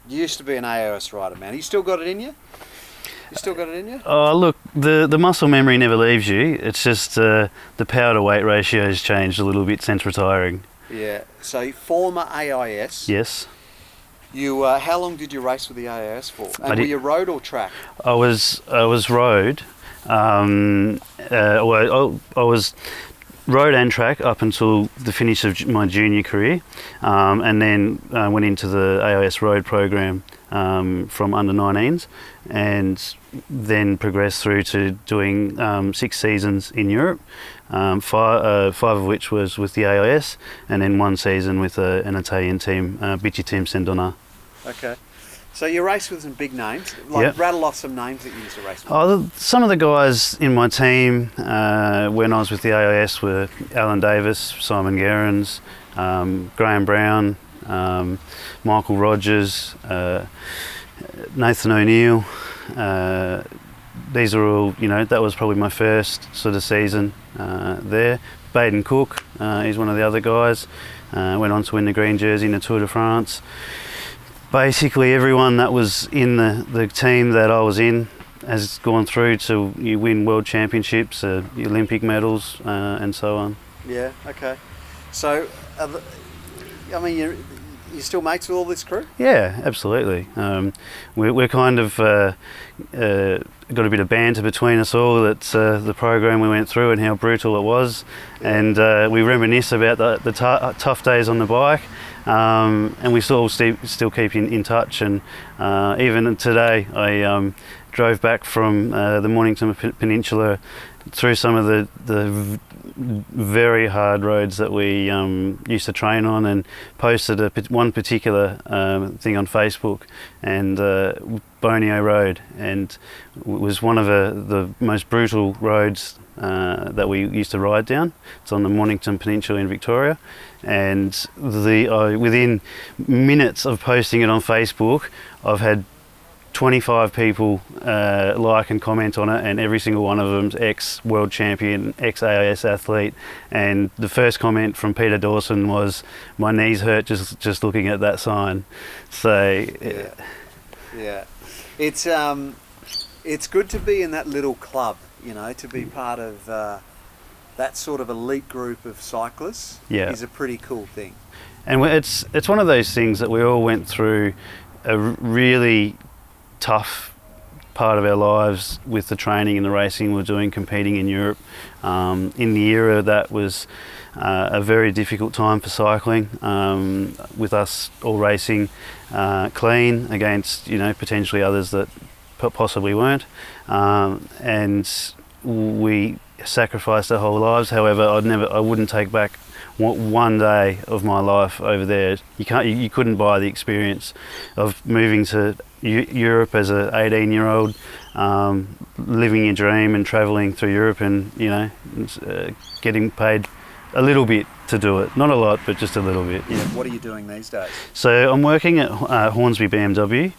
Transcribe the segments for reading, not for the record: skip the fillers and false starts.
You used to be an AIS rider, man. You still got it in you? You still got it in you? Oh, look, the muscle memory never leaves you. It's just the power to weight ratio has changed a little bit since retiring. Yeah. So former AIS. Yes. You how long did you race with the AIS for? And were you road or track? I was road. I was road and track up until the finish of my junior career, and then went into the AIS road program from under 19s, and then progressed through to doing 6 seasons in Europe, 5 of which was with the AIS, and then 1 season with an Italian team, Bici Team Sendona. Okay. So you race with some big names. Rattle off some names that you used to race with. Oh, some of the guys in my team when I was with the AIS were Alan Davis, Simon Gerrans, Graham Brown, Michael Rogers, Nathan O'Neill. These are all, that was probably my first sort of season there. Baden Cook, he's one of the other guys. Went on to win the green jersey in the Tour de France. Basically everyone that was in the team that I was in has gone through to you win world championships, Olympic medals, and so on. Yeah, okay. So, you're still mates with all this crew? Yeah, absolutely. We're kind of got a bit of banter between us all. That's the program we went through and how brutal it was, and we reminisce about the tough days on the bike. And we still keep in touch, and even today I drove back from the Mornington Peninsula through some of the very hard roads that we used to train on, and posted one particular thing on Facebook, and Bonio Road, and it was one of the most brutal roads that we used to ride down. It's on the Mornington Peninsula in Victoria, and within minutes of posting it on Facebook, I've had 25 people like and comment on it, and every single one of them's ex-world champion, ex-AIS athlete. And the first comment from Peter Dawson was, "My knees hurt just looking at that sign." So yeah. It's good to be in that little club, to be part of that sort of elite group of cyclists. Yeah. Is a pretty cool thing. And it's one of those things that we all went through a really tough part of our lives with the training and the racing we're doing, competing in Europe. In the era that was a very difficult time for cycling, with us all racing clean against potentially others that possibly weren't, and we sacrificed our whole lives. However, I wouldn't take back one day of my life over there. You couldn't buy the experience of moving to Europe as a 18-year-old, living your dream and travelling through Europe, and getting paid a little bit to do it. Not a lot, but just a little bit. Yeah. What are you doing these days? So I'm working at Hornsby BMW.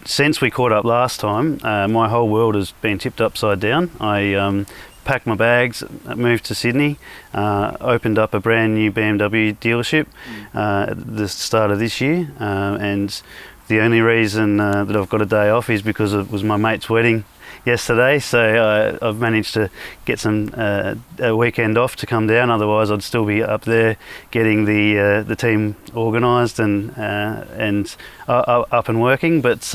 Since we caught up last time, my whole world has been tipped upside down. I packed my bags, moved to Sydney, opened up a brand new BMW dealership at the start of this year, and the only reason that I've got a day off is because it was my mate's wedding yesterday, so I've managed to get a weekend off to come down. Otherwise I'd still be up there getting the team organised and up and working. But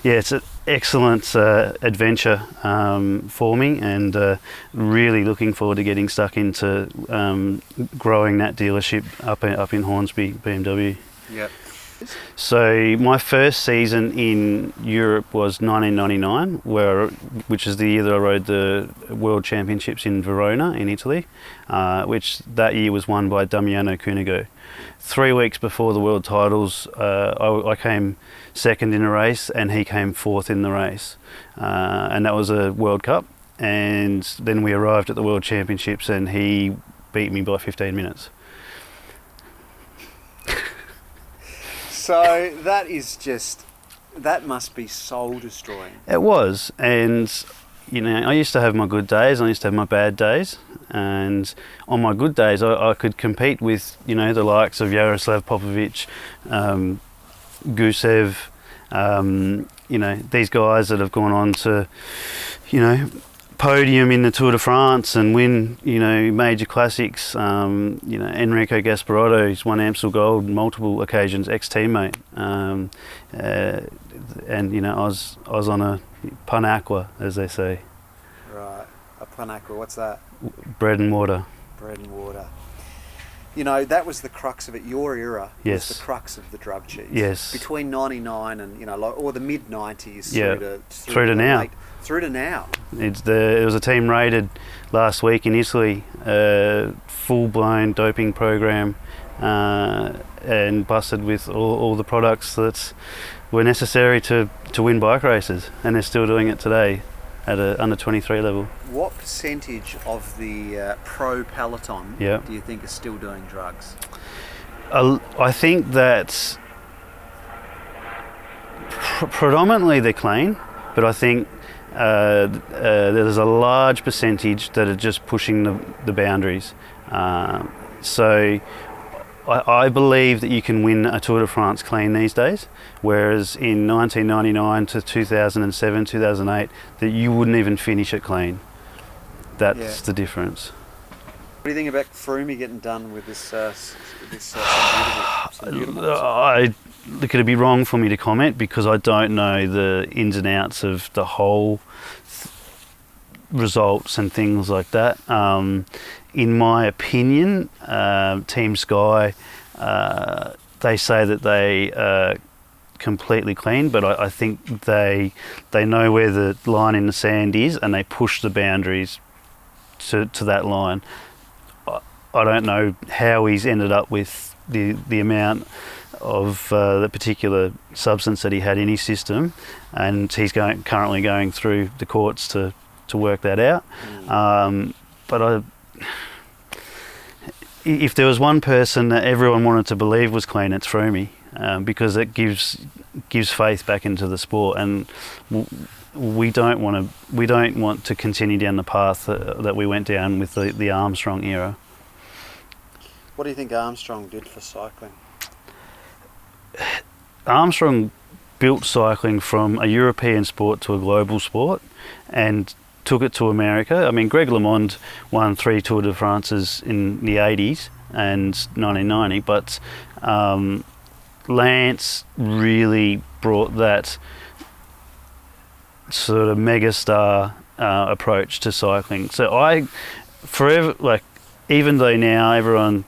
it's an excellent adventure for me, and really looking forward to getting stuck into growing that dealership up in Hornsby BMW. Yep. So my first season in Europe was 1999, which is the year that I rode the World Championships in Verona in Italy, which that year was won by Damiano Cunego. 3 weeks before the World Titles, I came second in a race and he came fourth in the race, and that was a World Cup. And then we arrived at the World Championships and he beat me by 15 minutes. So that must be soul destroying. It was, and I used to have my good days, I used to have my bad days, and on my good days I could compete with the likes of Jaroslav Popovic, Gusev, these guys that have gone on to, podium in the Tour de France and win, major classics. Enrico Gasparotto, he's won Amstel Gold multiple occasions, ex-teammate. I was on a panaqua, as they say. Right, a panaqua, what's that? Bread and water. Bread and water. That was the crux of it. Your era Yes. was the crux of the drug cheese. Yes. Between 99 and, or the mid-90s through to now. Through to now. There was a team raided last week in Italy, full-blown doping program, and busted with all the products that were necessary to win bike races, and they're still doing it today at a under 23 level. What percentage of the pro peloton do you think is still doing drugs? I think that predominantly they're clean, but I think there's a large percentage that are just pushing the boundaries. So I believe that you can win a Tour de France clean these days, whereas in 1999 to 2007, 2008, that you wouldn't even finish it clean. That's the difference. What do you think about Froome getting done with this some beautiful Look, it'd be wrong for me to comment because I don't know the ins and outs of the whole results and things like that. In my opinion, Team Sky, they say that they are completely clean, but I think they know where the line in the sand is and they push the boundaries to that line. I don't know how he's ended up with the amount of the particular substance that he had in his system, and he's currently going through the courts to work that out. But if there was one person that everyone wanted to believe was clean, it's Froome, because it gives faith back into the sport, and we don't want to continue down the path that we went down with the Armstrong era. What do you think Armstrong did for cycling? Armstrong built cycling from a European sport to a global sport and took it to America. I mean, Greg LeMond won 3 Tour de France's in the 80s and 1990, but Lance really brought that sort of megastar approach to cycling. So even though now everyone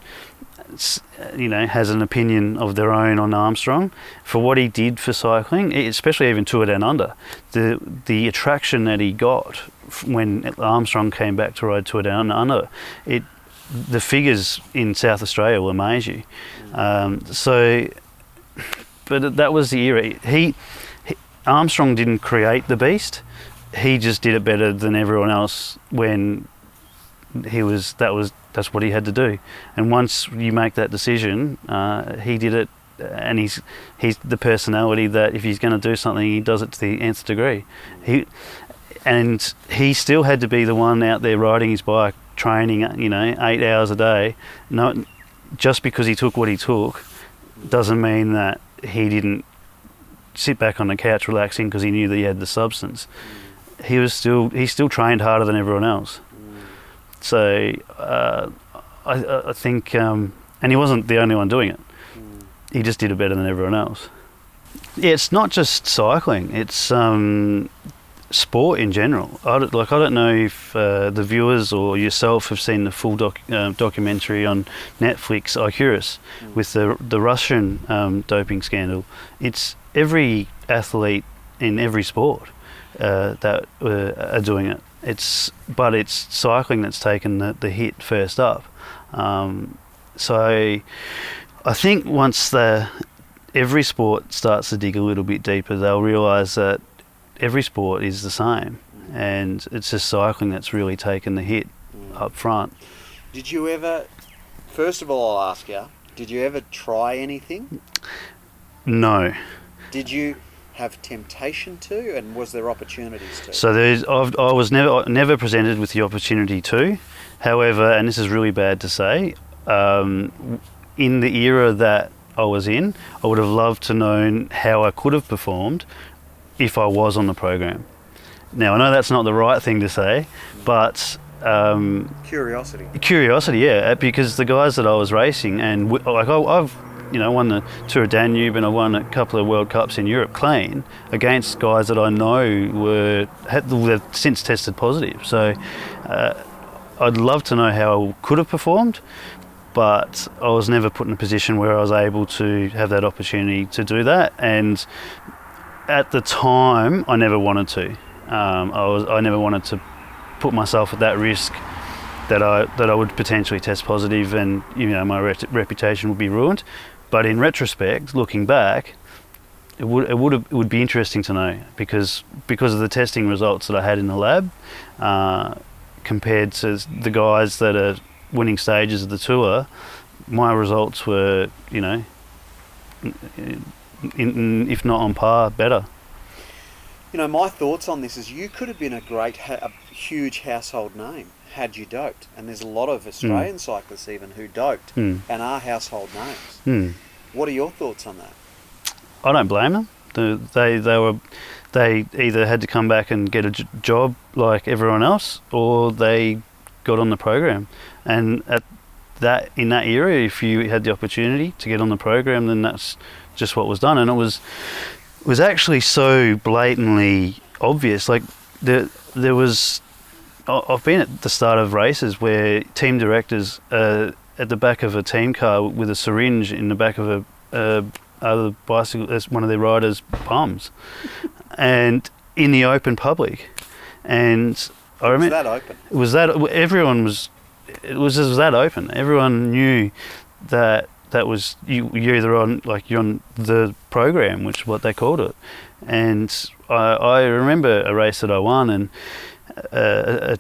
has an opinion of their own on Armstrong, for what he did for cycling, especially even Tour Down Under, the attraction that he got when Armstrong came back to ride Tour Down Under, the figures in South Australia will amaze you. But that was the era. Armstrong didn't create the beast. He just did it better than everyone else when that's what he had to do. And once you make that decision, he did it, and he's the personality that if he's going to do something, he does it to the nth degree. He still had to be the one out there riding his bike, training, 8 hours a day. Not just because he took what he took doesn't mean that he didn't sit back on the couch relaxing because he knew that he had the substance. He still trained harder than everyone else. So I think, and he wasn't the only one doing it. He just did it better than everyone else. Yeah, it's not just cycling; it's sport in general. I don't know if the viewers or yourself have seen the full documentary on Netflix, Icarus, with the Russian doping scandal. It's every athlete in every sport that are doing it. But it's cycling that's taken the hit first up. So I think once every sport starts to dig a little bit deeper, they'll realise that every sport is the same, and it's just cycling that's really taken the hit up front. Did you ever, first of all I'll ask you, did you ever try anything? No. Did you have temptation to, and was there opportunities to? So I was never presented with the opportunity to. However, and this is really bad to say, in the era that I was in, I would have loved to know how I could have performed if I was on the program. Now, I know that's not the right thing to say, but curiosity, yeah, because the guys that I was racing, and I've won the Tour of Danube, and I won a couple of World Cups in Europe clean against guys that I know have since tested positive. So I'd love to know how I could have performed, but I was never put in a position where I was able to have that opportunity to do that. And at the time, I never wanted to. I never wanted to put myself at that risk that I would potentially test positive, and my reputation would be ruined. But in retrospect, looking back, it would be interesting to know, because of the testing results that I had in the lab, compared to the guys that are winning stages of the tour, my results were, if not on par, better. My thoughts on this is you could have been a huge household name had you doped. And there's a lot of Australian cyclists even who doped and are household names. What are your thoughts on that? I don't blame them. They either had to come back and get a job like everyone else, or they got on the program. And in that era, if you had the opportunity to get on the program, then that's just what was done. And it was actually so blatantly obvious. Like there was, I've been at the start of races where team directors at the back of a team car with a syringe in the back of other bicycle as one of their riders' bums, and in the open public. And I remember that open. It was that it was that open. Everyone knew that was you're either on the program, which is what they called it. And I remember a race that I won, and a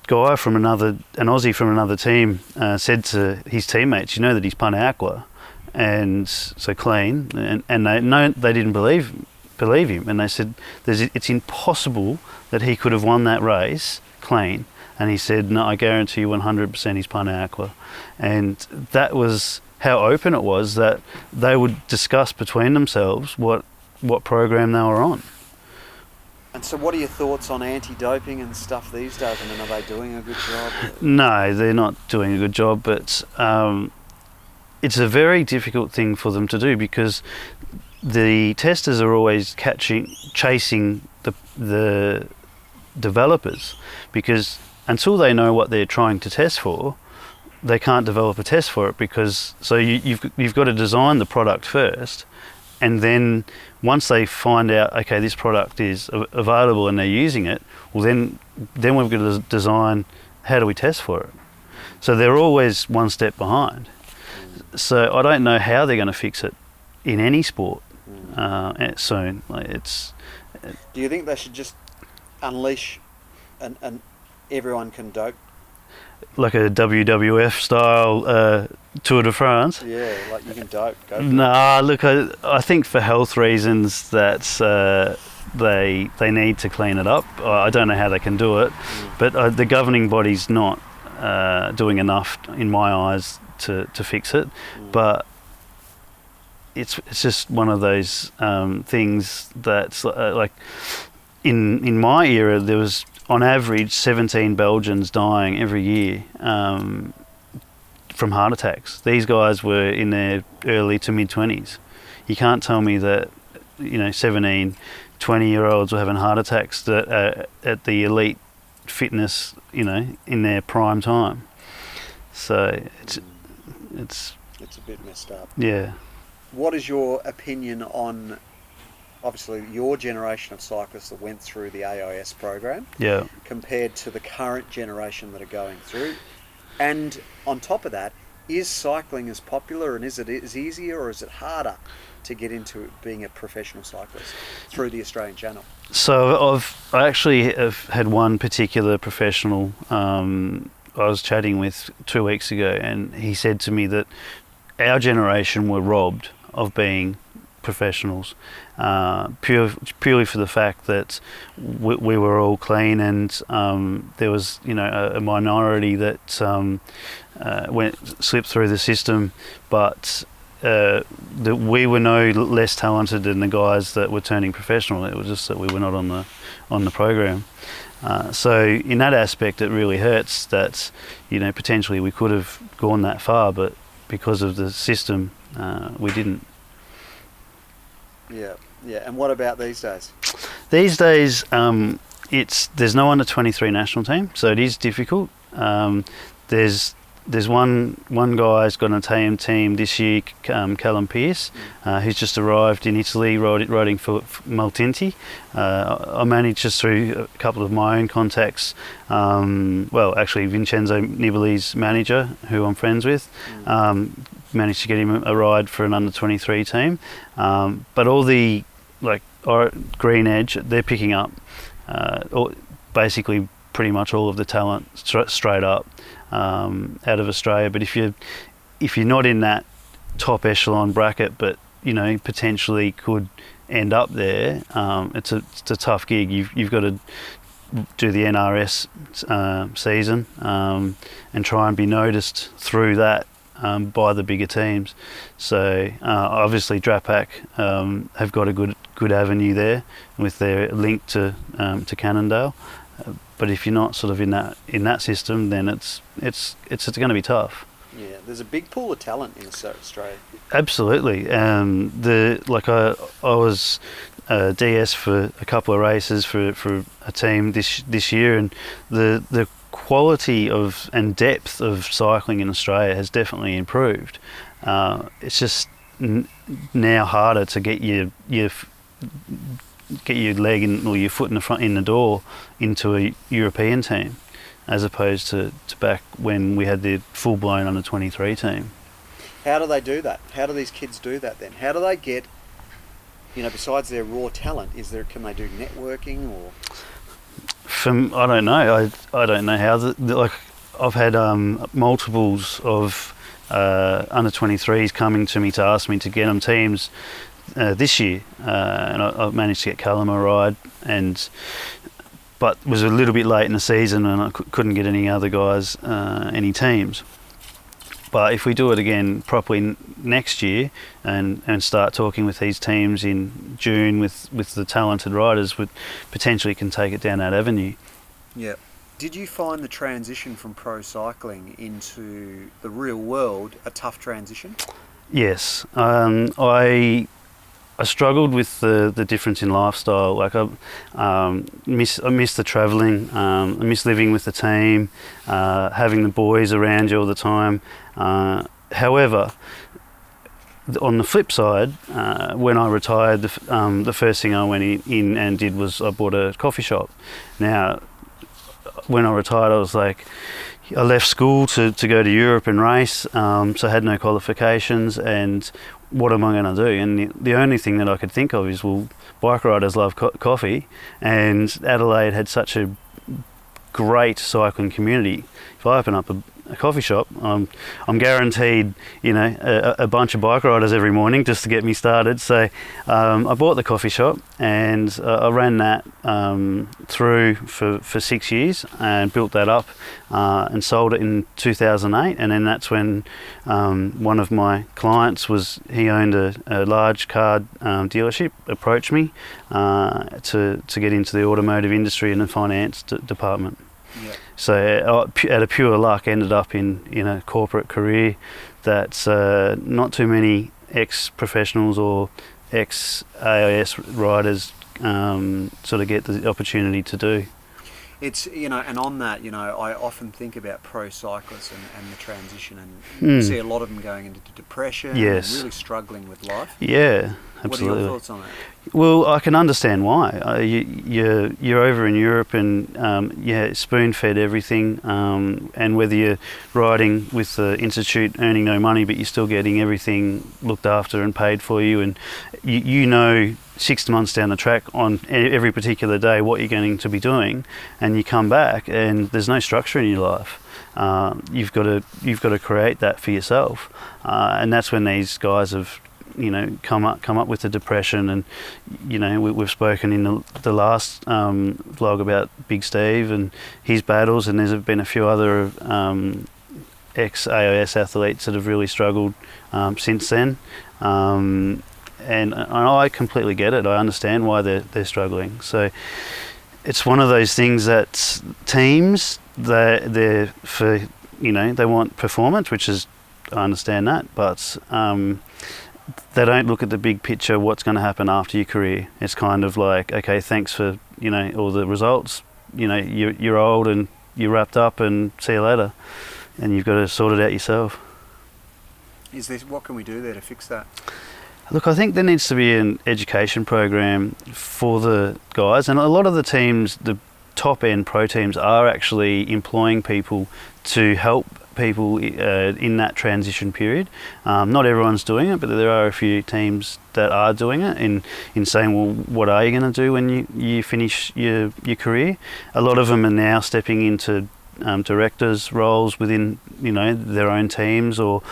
guy from an Aussie from another team said to his teammates, that he's pun aqua, and so clean, and they didn't believe him, and they said it's impossible that he could have won that race clean. And he said, no, I guarantee you 100% he's pun aqua. And that was how open it was, that they would discuss between themselves what program they were on. And so what are your thoughts on anti-doping and stuff these days? I mean, are they doing a good job? No, they're not doing a good job, but it's a very difficult thing for them to do, because the testers are always chasing the developers, because until they know what they're trying to test for, they can't develop a test for it. Because you've got to design the product first, and then once they find out, okay, this product is available and they're using it, well then we've got to design how do we test for it. So they're always one step behind. So I don't know how they're going to fix it in any sport soon. Do you think they should just unleash and everyone can dope? Like a WWF style Tour de France? Yeah, like you can dope. Go for it. Nah, look, I think for health reasons that they need to clean it up. I don't know how they can do it, but the governing body's not doing enough in my eyes to fix it. But it's just one of those things that's like in my era there was on average 17 Belgians dying every year from heart attacks. These guys were in their early to mid-20s. You can't tell me that 17, 20-year-olds were having heart attacks that at the elite fitness, in their prime time. So it's a bit messed up. Yeah. What is your opinion on, obviously, your generation of cyclists that went through the AIS program, compared to the current generation that are going through? And on top of that, is cycling as popular, and is it as easier or is it harder to get into being a professional cyclist through the Australian Channel? So I actually have had one particular professional I was chatting with 2 weeks ago, and he said to me that our generation were robbed of being professionals, purely for the fact that we were all clean, and there was a minority that slipped through the system, but that we were no less talented than the guys that were turning professional. It was just that we were not on the program. So in that aspect, it really hurts that, you know, potentially we could have gone that far, but because of the system, we didn't. Yeah. And what about these days? These days, there's no under 23 national team, so it is difficult. There's one guy's got an Italian team this year, Callum Pearce, who's just arrived in Italy riding for Maltinti. I managed just through a couple of my own contacts, actually Vincenzo Nibali's manager, who I'm friends with, managed to get him a ride for an under 23 team. But all the Green Edge, they're picking up basically pretty much all of the talent straight up out of Australia. But if you're not in that top echelon bracket, but you know potentially could end up there, it's a tough gig. You've got to do the NRS season and try and be noticed through that by the bigger teams. So obviously Drapac have got a good avenue there with their link to Cannondale. But if you're not sort of in that system, then it's going to be tough. Yeah, there's a big pool of talent in Australia. Absolutely. I was DS for a couple of races for a team this year, and the quality of and depth of cycling in Australia has definitely improved. It's just now harder to get your leg or your foot in the door into a European team, as opposed to back when we had the full-blown under 23 team. How do they do that? How do these kids do that then? How do they get, besides their raw talent, can they do networking or? I don't know. I don't know how. I've had multiples of under 23s coming to me to ask me to get them teams this year, and I managed to get Callum a ride, but was a little bit late in the season and I couldn't get any other guys any teams. But if we do it again properly next year and start talking with these teams in June with the talented riders, potentially can take it down that avenue. Yeah. Did you find the transition from pro cycling into the real world a tough transition? Yes. I struggled with the difference in lifestyle. I miss the travelling. I miss living with the team, having the boys around you all the time. However, on the flip side, when I retired, the first thing I went in and did was I bought a coffee shop. Now, when I retired, I was like, I left school to go to Europe and race, so I had no qualifications, and what am I going to do? And the only thing that I could think of is, well, bike riders love coffee, and Adelaide had such a great cycling community. If I open up a coffee shop, I'm guaranteed, a bunch of bike riders every morning just to get me started. So I bought the coffee shop and I ran that through for 6 years and built that up and sold it in 2008. And then that's when one of my clients he owned a large car dealership, approached me to get into the automotive industry and the finance department. Yep. So out of pure luck, ended up in a corporate career that not too many ex-professionals or ex-AIS riders sort of get the opportunity to do. It's, and on that, I often think about pro cyclists and the transition, and you see a lot of them going into depression, yes, and really struggling with life. Yeah, absolutely. What are your thoughts on that? Well, I can understand why. You're over in Europe and spoon-fed everything, and whether you're riding with the institute earning no money, but you're still getting everything looked after and paid for you, and you 6 months down the track on every particular day what you're going to be doing, and you come back and there's no structure in your life. You've got to create that for yourself, and that's when these guys have come up with the depression. And we've spoken in the last vlog about Big Steve and his battles, and there's been a few other ex-AIS athletes that have really struggled since then. And I completely get it. I understand why they're struggling. So it's one of those things that teams, they're for, they want performance, which is, I understand that, but they don't look at the big picture, what's going to happen after your career. It's kind of like, okay, thanks for, all the results. You're old and you're wrapped up and see you later. And you've got to sort it out yourself. What can we do there to fix that? Look, I think there needs to be an education program for the guys, and a lot of the teams, the top-end pro teams, are actually employing people to help people in that transition period. Not everyone's doing it, but there are a few teams that are doing it in saying, well, what are you going to do when you finish your career? A lot of them are now stepping into directors' roles within their own teams, or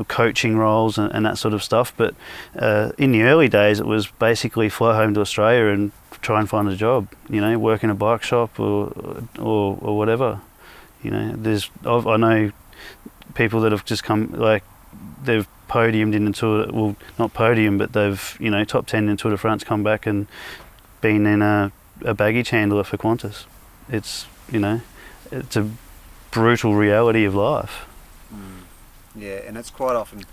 coaching roles and that sort of stuff. But in the early days, it was basically fly home to Australia and try and find a job. Work in a bike shop or whatever. I know people that have just come, like, they've podiumed in the Tour. Well, not podium, but they've top 10 in Tour de France, come back and been in a baggage handler for Qantas. It's it's a brutal reality of life. Yeah, and it's quite often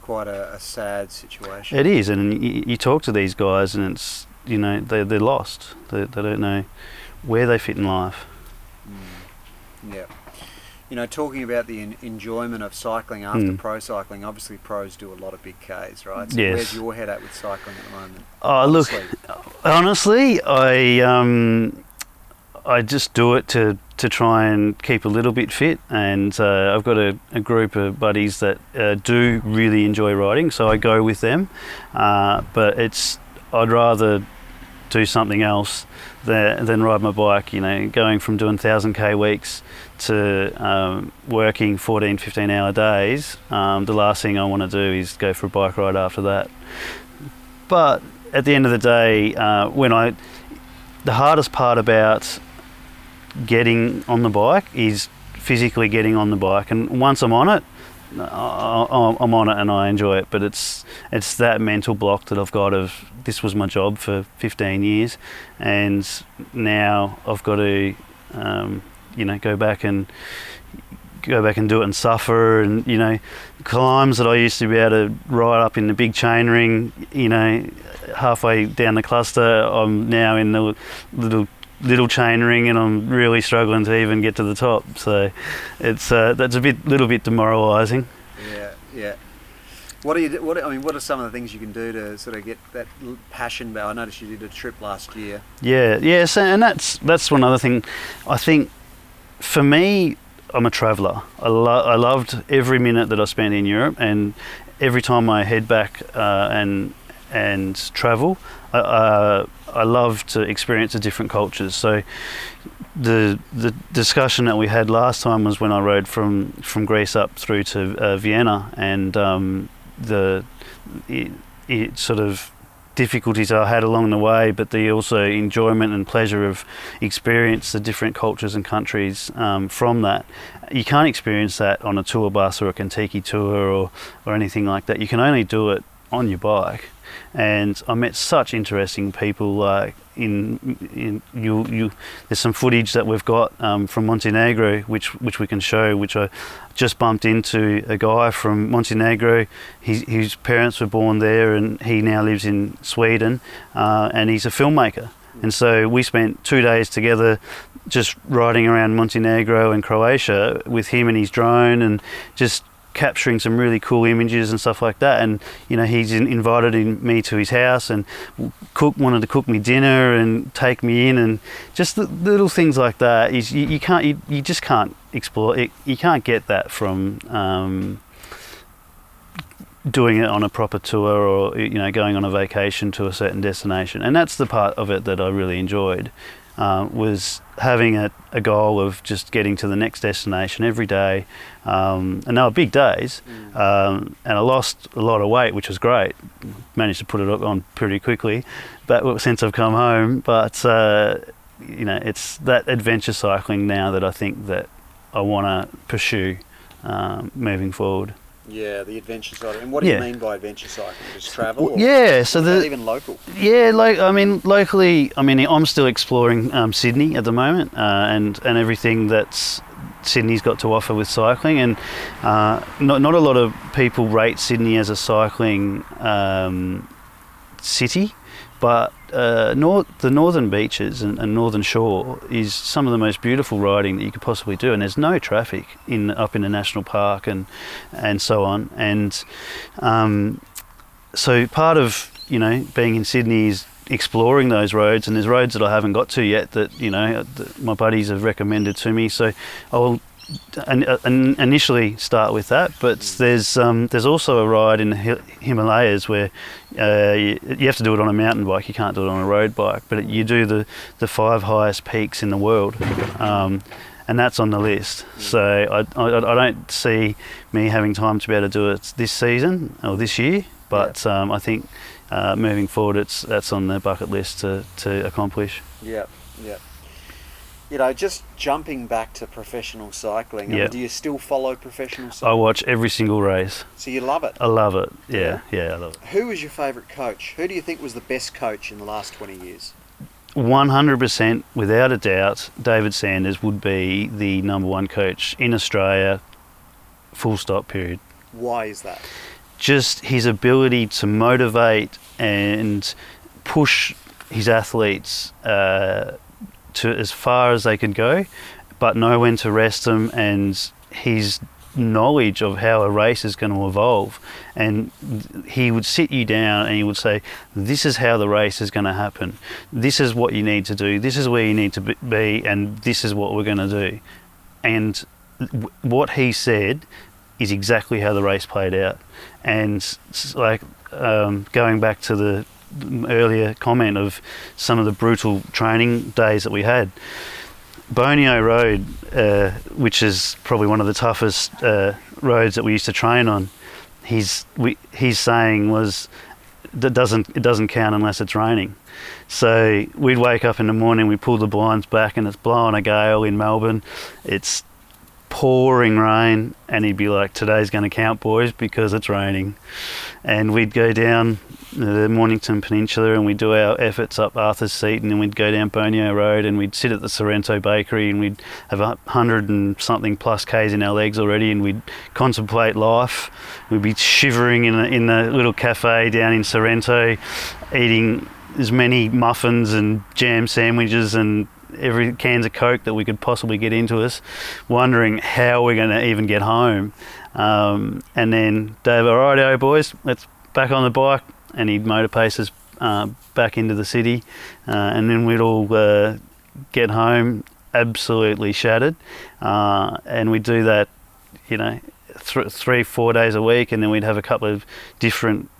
quite a sad situation. It is, and you talk to these guys and it's, they're lost. They don't know where they fit in life. Yeah. Talking about the enjoyment of cycling after pro cycling, obviously pros do a lot of big Ks, right? So yes. Where's your head at with cycling at the moment? Honestly, I just do it to try and keep a little bit fit, and I've got a group of buddies that do really enjoy riding, so I go with them. But I'd rather do something else than ride my bike. Going from doing 1,000k weeks to working 14, 15-hour days. The last thing I want to do is go for a bike ride after that. But at the end of the day, the hardest part about getting on the bike is physically getting on the bike, and once I'm on it, I'm on it and I enjoy it. But it's that mental block that I've got of, this was my job for 15 years, and now I've got to go back and do it and suffer, and climbs that I used to be able to ride up in the big chain ring, halfway down the cluster, I'm now in the little chain ring, and I'm really struggling to even get to the top. So it's that's little bit demoralising. Yeah. What are some of the things you can do to sort of get that passion back? I noticed you did a trip last year. Yeah. So, and that's one other thing. I think for me, I'm a traveller. I loved every minute that I spent in Europe, and every time I head back and travel, I love to experience the different cultures. So the discussion that we had last time was when I rode from Greece up through to Vienna, and the sort of difficulties I had along the way, but the also enjoyment and pleasure of experience the different cultures and countries from that. You can't experience that on a tour bus or a Kentucky tour or anything like that. You can only do it on your bike. And I met such interesting people. Like there's some footage that we've got from Montenegro, which we can show. Which I just bumped into a guy from Montenegro. His parents were born there, and he now lives in Sweden, and he's a filmmaker. And so we spent 2 days together, just riding around Montenegro and Croatia with him and his drone, and just capturing some really cool images and stuff like that. And he's invited me to his house and wanted to cook me dinner and take me in, and just the little things like that. You just can't explore it. You can't get that from doing it on a proper tour, or going on a vacation to a certain destination. And that's the part of it that I really enjoyed. Was having a goal of just getting to the next destination every day, and they were big days, and I lost a lot of weight, which was great. Managed to put it on pretty quickly, but since I've come home. But it's that adventure cycling now that I think that I want to pursue moving forward. Yeah, the adventure side. And what do you mean by adventure cycling? Just travel? So even local? Yeah, locally, I'm still exploring Sydney at the moment, and everything that's Sydney's got to offer with cycling, and not a lot of people rate Sydney as a cycling city, but the northern beaches and northern shore is some of the most beautiful riding that you could possibly do, and there's no traffic up in the national park and so on, and so part of being in Sydney is exploring those roads, and there's roads that I haven't got to yet that my buddies have recommended to me, so I'll initially start with that, but there's also a ride in the Himalayas where you have to do it on a mountain bike. You can't do it on a road bike, but you do the 5 highest peaks in the world, and that's on the list. So I don't see me having time to be able to do it this season or this year, but I think moving forward that's on the bucket list to accomplish. Yeah. Just jumping back to professional cycling, do you still follow professional cycling? I watch every single race. So you love it? I love it, yeah, I love it. Who was your favourite coach? Who do you think was the best coach in the last 20 years? 100%, without a doubt, David Sanders would be the number one coach in Australia, full stop, period. Why is that? Just his ability to motivate and push his athletes to as far as they could go, but know when to rest them, and his knowledge of how a race is going to evolve. And he would sit you down and he would say, this is how the race is going to happen. This is what you need to do. This is where you need to be, and this is what we're going to do. And what he said is exactly how the race played out. And going back to the earlier comment of some of the brutal training days that we had, Bonio Road, which is probably one of the toughest roads that we used to train on, his saying was that it doesn't count unless it's raining. So we'd wake up in the morning, we'd pull the blinds back, and it's blowing a gale in Melbourne, it's pouring rain, and he'd be like, today's going to count, boys, because it's raining. And we'd go down the Mornington Peninsula and we'd do our efforts up Arthur's Seat, and then we'd go down Bonio Road and we'd sit at the Sorrento Bakery, and we'd have 100 and something plus Ks in our legs already, and we'd contemplate life. We'd be shivering in the little cafe down in Sorrento, eating as many muffins and jam sandwiches and every cans of Coke that we could possibly get into us, wondering how we're going to even get home. And then Dave, all right, boys, let's back on the bike, and he'd motor pace us back into the city, and then we'd all get home absolutely shattered, and we'd do that 3-4 days a week, and then we'd have a couple of different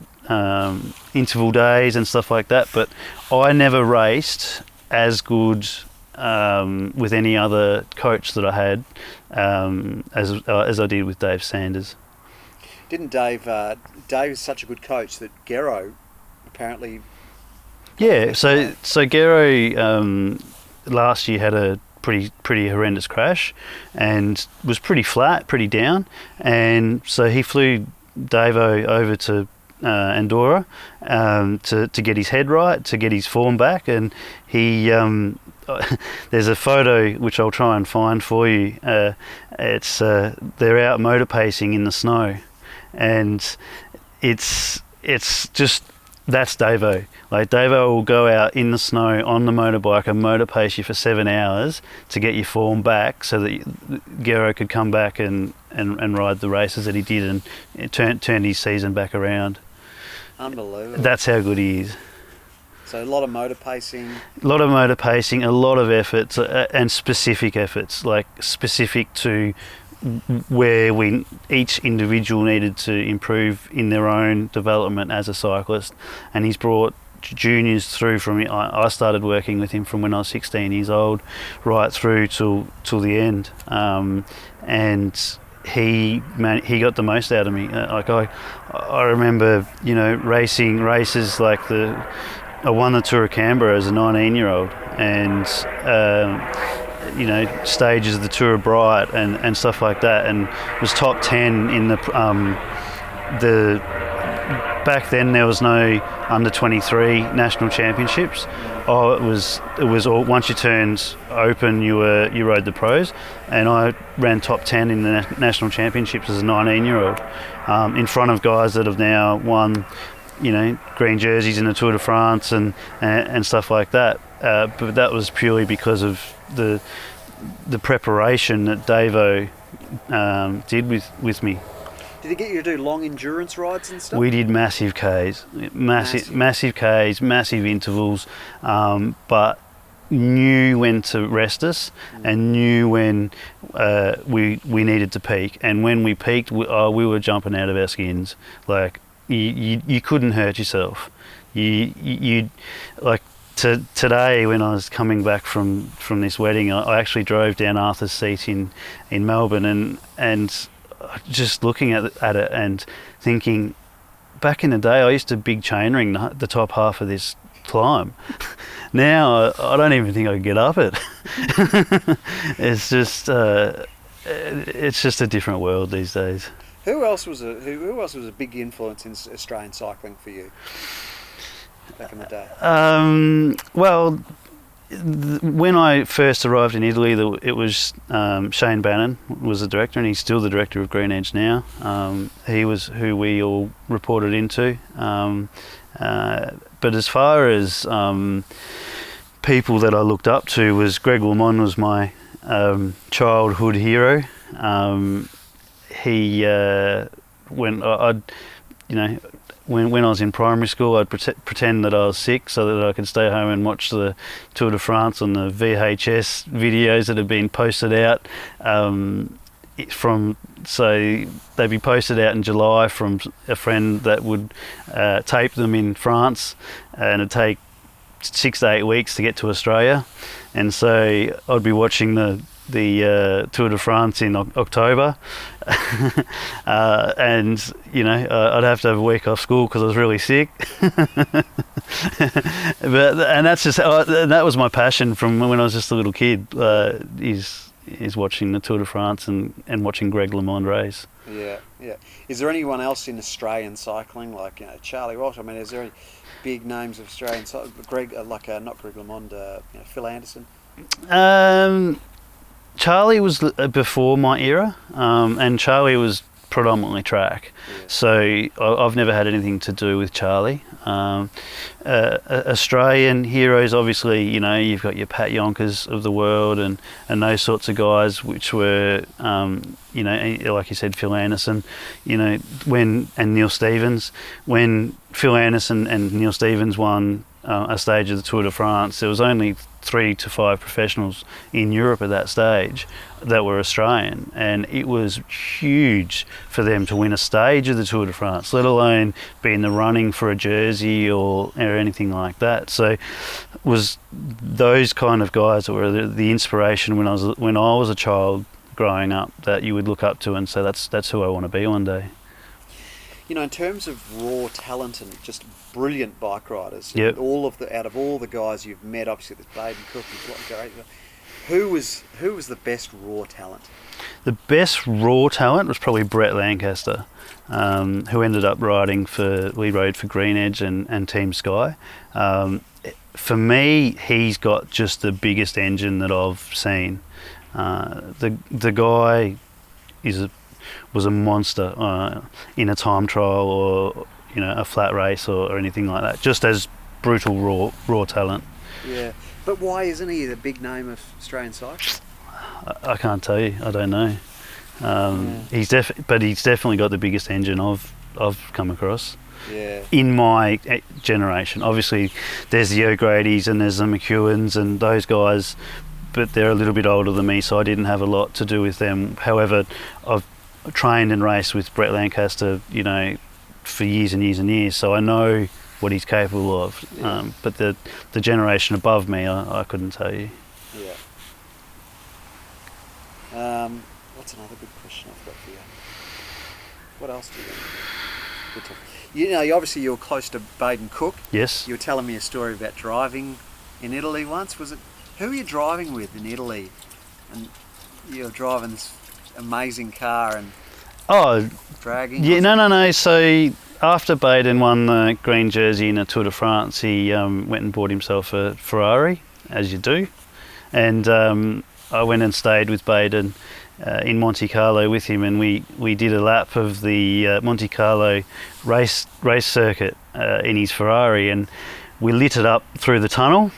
interval days and stuff like that. But I never raced as good with any other coach that I had as I did with Dave Sanders. Didn't Dave is such a good coach that Gero apparently... Yeah, so Gero last year had a pretty horrendous crash and was pretty flat, pretty down, and so he flew Davo over to Andorra to get his head right, to get his form back, and he there's a photo which I'll try and find for you. It's they're out motor pacing in the snow, and it's just, that's Davo. Like, Davo will go out in the snow on the motorbike and motor pace you for 7 hours to get your form back, so that Gero could come back and ride the races that he did, and it turned his season back around. Unbelievable. That's how good he is. So a lot of motor pacing. A lot of motor pacing, a lot of efforts, and specific efforts, like specific to where each individual needed to improve in their own development as a cyclist. And he's brought juniors through from, I started working with him from when I was 16 years old right through till the end, and he got the most out of me. I remember racing races like I won the Tour of Canberra as a 19-year-old, and stages of the Tour of Bright and stuff like that, and was top 10 in the back then there was no under 23 national championships. It was all, once you turned open you rode the pros, and I ran top 10 in the national championships as a 19-year-old, in front of guys that have now won green jerseys in the Tour de France and stuff like that. But that was purely because of the preparation that Davo did with me. Did he get you to do long endurance rides and stuff? We did massive Ks, massive Ks, massive intervals, but knew when to rest us and knew when we needed to peak. And when we peaked, we were jumping out of our skins. Like you couldn't hurt yourself. You like today when I was coming back from this wedding, I actually drove down Arthur's Seat in Melbourne and just looking at it and thinking, back in the day I used to big chain ring the top half of this climb. Now I don't even think I could get up it. It's just a different world these days. Who else was a big influence in Australian cycling for you back in the day? Well, when I first arrived in Italy, it was Shane Bannon was the director, and he's still the director of Green Edge now. He was who we all reported into. But as far as people that I looked up to, was Greg LeMond was my childhood hero. He when I was in primary school, I'd pretend that I was sick so that I could stay home and watch the Tour de France on the VHS videos that had been posted out. So they'd be posted out in July from a friend that would tape them in France, and it'd take 6 to 8 weeks to get to Australia. And so I'd be watching the Tour de France in October, and I'd have to have a week off school because I was really sick. And that was my passion from when I was just a little kid. Is watching the Tour de France and watching Greg LeMond race. Yeah. Is there anyone else in Australian cycling, like Charlie Walsh? I mean, is there any big names of Australian cycling? Not Greg LeMond, Phil Anderson. Charlie was before my era, and Charlie was predominantly track. Yeah. So I've never had anything to do with Charlie. Australian heroes, obviously, you've got your Pat Yonkers of the world and those sorts of guys, which were, like you said, Phil Anderson, and Neil Stevens. When Phil Anderson and Neil Stevens won a stage of the Tour de France, there was only 3 to 5 professionals in Europe at that stage that were Australian, and it was huge for them to win a stage of the Tour de France, let alone be in the running for a jersey or anything like that. So it was those kind of guys that were the inspiration when I was a child growing up, that you would look up to and say that's who I want to be one day. In terms of raw talent and just brilliant bike riders, yep. Out of all the guys you've met, obviously there's Baden Cook, who was the best raw talent? The best raw talent was probably Brett Lancaster, who ended up riding for Green Edge and Team Sky. For me, he's got just the biggest engine that I've seen. The guy was a monster in a time trial or a flat race or anything like that. Just as brutal raw talent. Yeah, but why isn't he the big name of Australian cycling? I can't tell you. I don't know. He's definitely got the biggest engine I've come across. Yeah. In my generation, obviously, there's the O'Grady's and there's the McEwens and those guys, but they're a little bit older than me, so I didn't have a lot to do with them. However, I've trained and raced with Brett Lancaster, for years and years and years, so I know what he's capable of. Yeah. But the generation above me, I couldn't tell you. Yeah. What's another good question I've got for you? What else do you want? Obviously you're close to Baden Cook. Yes. You were telling me a story about driving in Italy once. Was it? Who were you driving with in Italy and you're driving this amazing car and dragging. Yeah, no. So after Baden won the green jersey in the Tour de France, he went and bought himself a Ferrari, as you do, and I went and stayed with Baden in Monte Carlo with him, and we did a lap of the Monte Carlo race circuit in his Ferrari, and we lit it up through the tunnel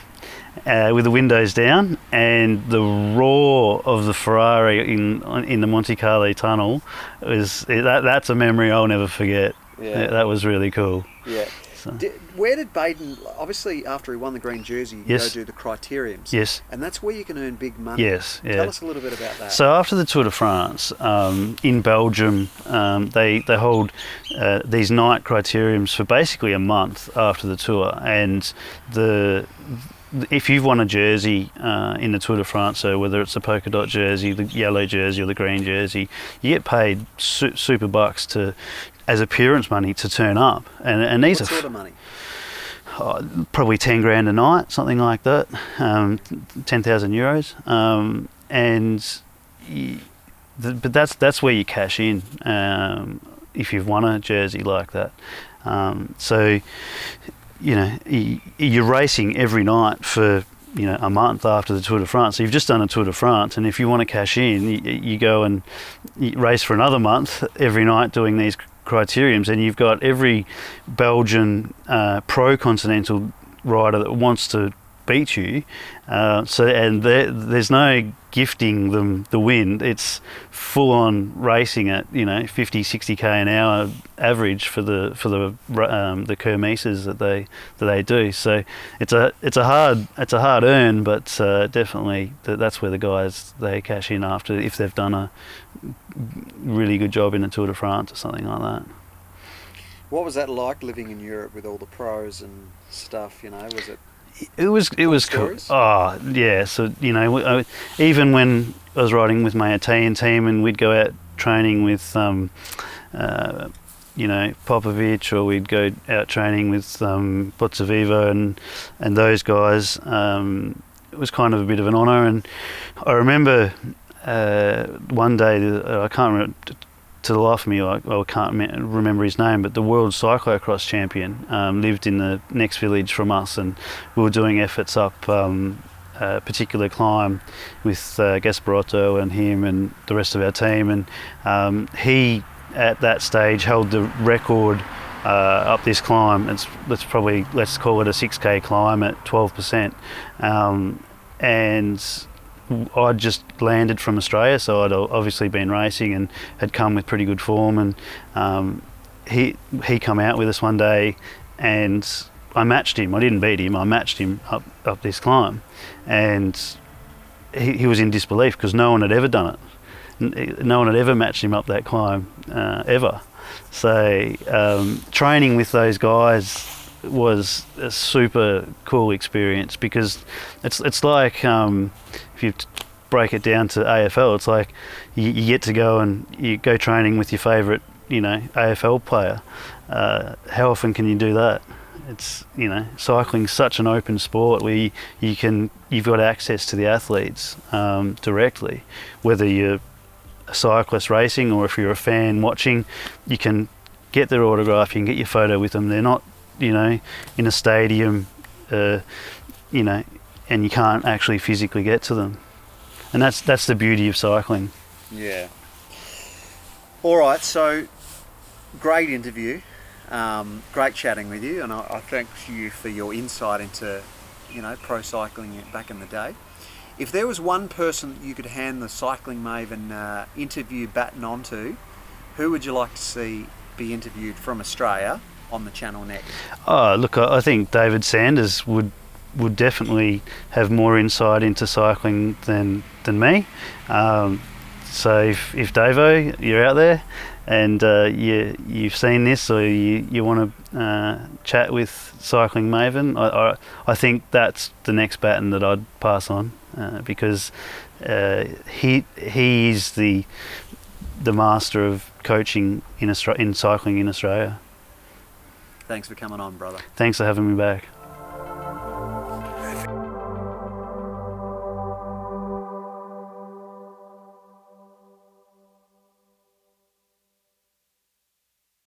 with the windows down, and the roar of the Ferrari in the Monte Carlo tunnel that's a memory I'll never forget. Yeah, that was really cool. Yeah. So. Where did Baden, obviously after he won the green jersey, you go do the criteriums. Yes. And that's where you can earn big money. Yes, yeah. Tell us a little bit about that. So after the Tour de France, in Belgium, they hold these night criteriums for basically a month after the Tour, and if you've won a jersey in the Tour de France, so whether it's the polka dot jersey, the yellow jersey or the green jersey, you get paid super bucks as appearance money to turn up. And these what sort of money? Probably 10 grand a night, something like that, 10,000 euros. But that's where you cash in if you've won a jersey like that. So, you're racing every night for a month after the Tour de France. So you've just done a Tour de France, and if you want to cash in, you go and you race for another month every night doing these criteriums, and you've got every Belgian pro continental rider that wants to beat you. There's no gifting them the win. It's full on racing at 50, 60k an hour average for the kermesses that they do. So it's a hard earn, but definitely that's where the guys they cash in after if they've done a really good job in the Tour de France or something like that. What was that like living in Europe with all the pros and stuff? Was it? It was cool. Oh yeah. So even when I was riding with my Italian team and we'd go out training with Popovic, or we'd go out training with Pozzovivo and those guys, it was kind of a bit of an honour. And I remember one day, I can't remember to the life of me, I can't remember his name, but the world cyclocross champion lived in the next village from us, and we were doing efforts up a particular climb with Gasparotto and him and the rest of our team, and he at that stage held the record up this climb. Let's call it a 6k climb at 12%, and I'd just landed from Australia, so I'd obviously been racing and had come with pretty good form, and he come out with us one day, and I matched him. I didn't beat him, I matched him up this climb, and he was in disbelief because no one had ever done it. No one had ever matched him up that climb ever. So training with those guys was a super cool experience, because it's like if you break it down to AFL, it's like you get to go and you go training with your favourite AFL player. How often can you do that? It's cycling's such an open sport where you've got access to the athletes directly, whether you're a cyclist racing or if you're a fan watching, you can get their autograph, you can get your photo with them. They're not in a stadium, and you can't actually physically get to them, and that's the beauty of cycling. Yeah. All right, so great interview, great chatting with you, and I thank you for your insight into pro cycling back in the day. If there was one person you could hand the Cycling Maven interview baton onto, who would you like to see be interviewed from Australia on the channel next? Oh, look, I think David Sanders would definitely have more insight into cycling than me. So if Davo, you're out there and you've seen this, or you want to chat with Cycling Maven, I think that's the next baton that I'd pass on, because he is the master of coaching in cycling in Australia. Thanks for coming on, brother. Thanks for having me back.